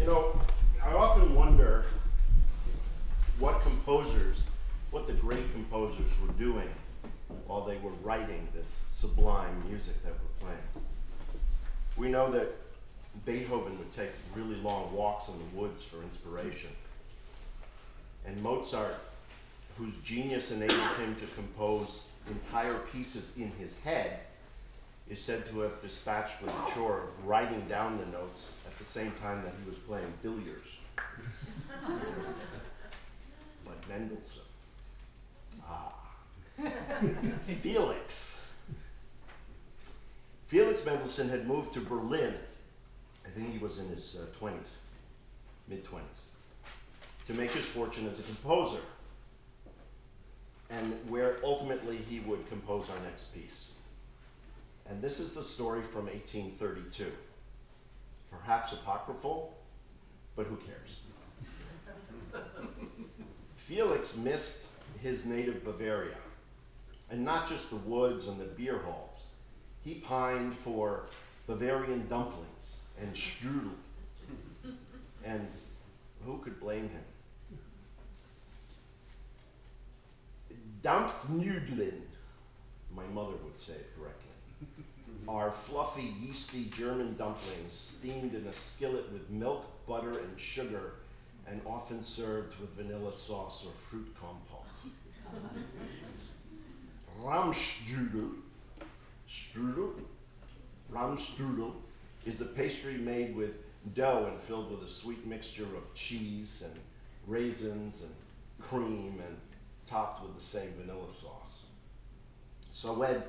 know, I often wonder what the great composers were doing while they were writing this sublime music that we're playing. We know that Beethoven would take really long walks in the woods for inspiration. And Mozart, whose genius enabled him to compose entire pieces in his head, is said to have dispatched with the chore of writing down the notes at the same time that he was playing billiards. Like Mendelssohn. Felix. Felix Mendelssohn had moved to Berlin, I think he was in his 20s, mid-20s, to make his fortune as a composer, and where ultimately he would compose our next piece. And this is the story from 1832. Perhaps apocryphal, but who cares? Felix missed his native Bavaria, and not just the woods and the beer halls. He pined for Bavarian dumplings and strudel. And who could blame him? Dampfnudeln, my mother would say it correctly, are fluffy, yeasty German dumplings steamed in a skillet with milk, butter, and sugar, and often served with vanilla sauce or fruit compote. Rahmstrudel is a pastry made with dough and filled with a sweet mixture of cheese and raisins and cream and topped with the same vanilla sauce. So when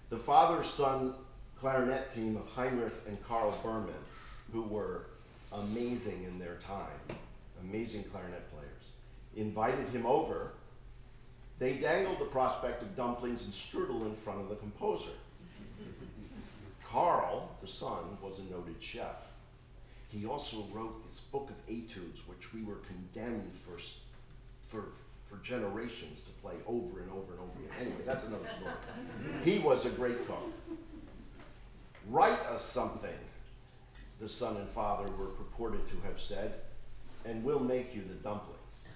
the father-son clarinet team of Heinrich and Karl Berman, who were amazing in their time, amazing clarinet players, invited him over, they dangled the prospect of dumplings and strudel in front of the composer. Karl, the son, was a noted chef. He also wrote this book of etudes, which we were condemned for generations to play over and over and over again. Anyway, that's another story. He was a great cook. Write us something, the son and father were purported to have said, and we'll make you the dumplings.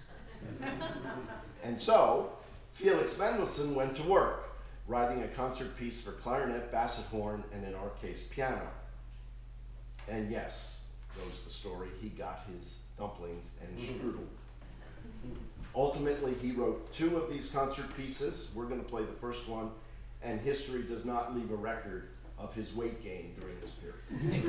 And so, Felix Mendelssohn went to work, writing a concert piece for clarinet, basset horn, and in our case, piano. And yes, goes the story, he got his dumplings and strudel. Ultimately, he wrote 2 of these concert pieces. We're going to play the first one, and history does not leave a record of his weight gain during this period.